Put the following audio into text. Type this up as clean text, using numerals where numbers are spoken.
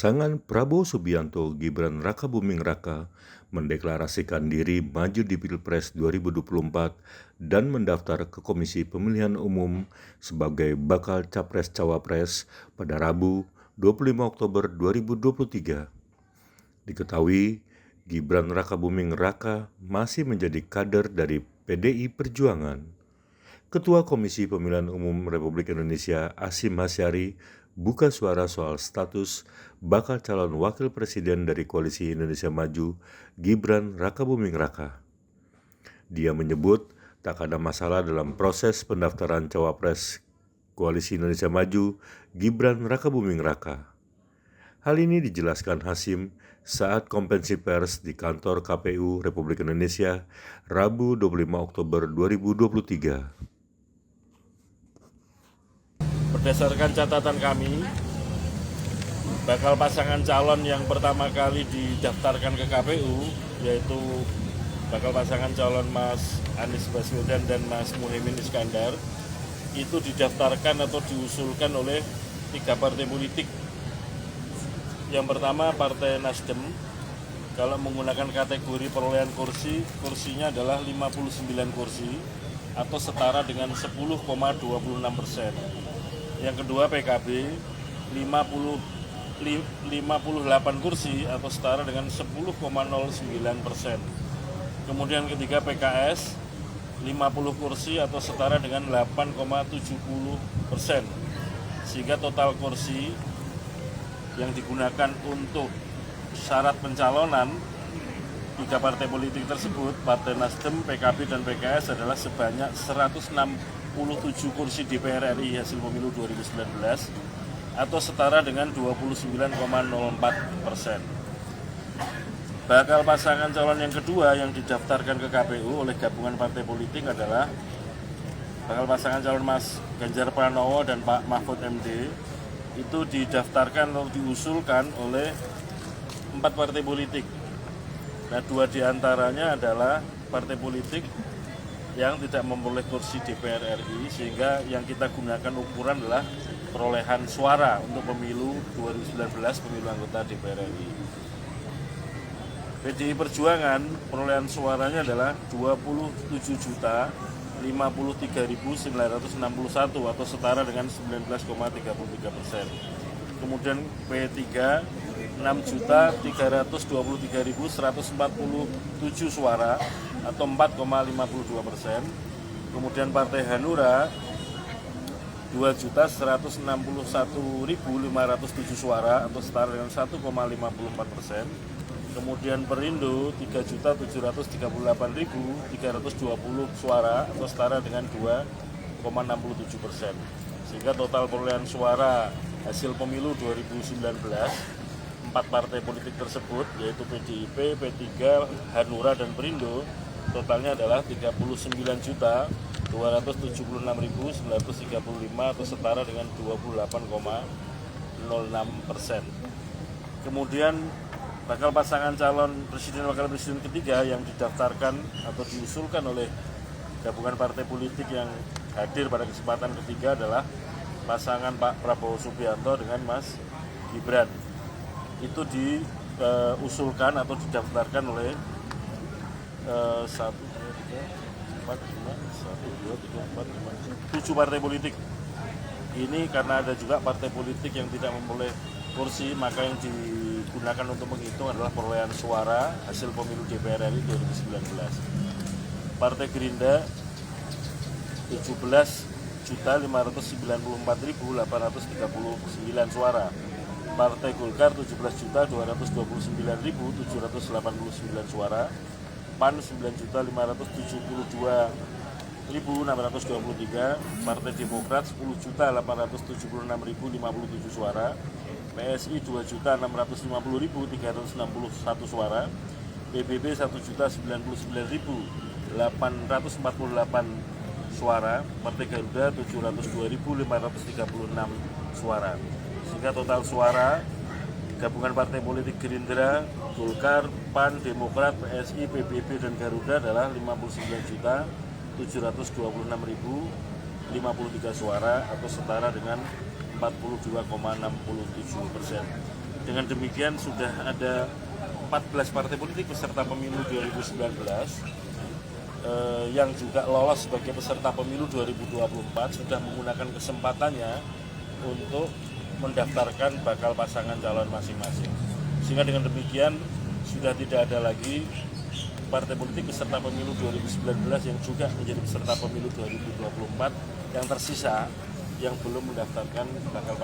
Pasangan Prabowo Subianto Gibran Rakabuming Raka mendeklarasikan diri maju di Pilpres 2024 dan mendaftar ke Komisi Pemilihan Umum sebagai bakal Capres-Cawapres pada Rabu 25 Oktober 2023. Diketahui, Gibran Rakabuming Raka masih menjadi kader dari PDI Perjuangan. Ketua Komisi Pemilihan Umum Republik Indonesia Hasyim Asyari buka suara soal status bakal calon wakil presiden dari Koalisi Indonesia Maju, Gibran Rakabuming Raka. Dia menyebut tak ada masalah dalam proses pendaftaran cawapres Koalisi Indonesia Maju, Gibran Rakabuming Raka. Hal ini dijelaskan Hasyim saat konferensi pers di kantor KPU Republik Indonesia, Rabu 25 Oktober 2023. Berdasarkan catatan kami, bakal pasangan calon yang pertama kali didaftarkan ke KPU, yaitu bakal pasangan calon Mas Anies Baswedan dan Mas Muhaimin Iskandar, itu didaftarkan atau diusulkan oleh 3 partai politik. Yang pertama Partai Nasdem, kalau menggunakan kategori perolehan kursi, kursinya adalah 59 kursi atau setara dengan 10,26%. Yang kedua PKB 58 kursi atau setara dengan 10,09%. Kemudian ketiga PKS 50 kursi atau setara dengan 8,70%. Sehingga total kursi yang digunakan untuk syarat pencalonan 3 partai politik tersebut, Partai Nasdem, PKB, dan PKS adalah sebanyak 167 kursi DPR RI hasil pemilu 2019 atau setara dengan 29,04%. Bakal pasangan calon yang kedua yang didaftarkan ke KPU oleh gabungan partai politik adalah bakal pasangan calon Mas Ganjar Pranowo dan Pak Mahfud MD. Itu didaftarkan atau diusulkan oleh 4 partai politik. Nah, 2 diantaranya adalah partai politik yang tidak memperoleh kursi DPR RI, sehingga yang kita gunakan ukuran adalah perolehan suara untuk pemilu 2019, pemilu anggota DPR RI. PDI Perjuangan perolehan suaranya adalah 27.053.961 atau setara dengan 19,33%. Kemudian P3 6.323.147 suara atau 4,52%. Kemudian Partai Hanura 2.161.507 suara atau setara dengan 1,54%. Kemudian Perindo 3.738.320 suara atau setara dengan 2,67%. Sehingga total perolehan suara hasil pemilu 2019 4 partai politik tersebut, yaitu PDIP, P3, Hanura, dan Perindo, totalnya adalah 39.276.935 atau setara dengan 28,06%. Kemudian bakal pasangan calon presiden wakil presiden ketiga yang didaftarkan atau diusulkan oleh gabungan partai politik yang hadir pada kesempatan ketiga adalah pasangan Pak Prabowo Subianto dengan Mas Gibran. Itu diusulkan atau didaftarkan oleh 7 partai politik. Ini karena ada juga partai politik yang tidak memperoleh kursi, maka yang digunakan untuk menghitung adalah perolehan suara hasil pemilu DPR RI 2019. Partai Gerindra 17.594.839 suara. Partai Golkar 17.229.789 suara, PAN 9.572.623, Partai Demokrat 10.876.057 suara, PSI 2.650.361 suara, PBB 1.099.848 suara, Partai Garuda 702.536 suara. Sehingga total suara gabungan partai politik Gerindra, Golkar, PAN, Demokrat, PSI, PBB, dan Garuda adalah 59.726.053 suara atau setara dengan 42,67%. Dengan demikian sudah ada 14 partai politik peserta pemilu 2019 yang juga lolos sebagai peserta pemilu 2024 sudah menggunakan kesempatannya untuk mendaftarkan bakal pasangan calon masing-masing. Sehingga dengan demikian sudah tidak ada lagi partai politik peserta pemilu 2019 yang juga menjadi peserta pemilu 2024 yang tersisa yang belum mendaftarkan bakal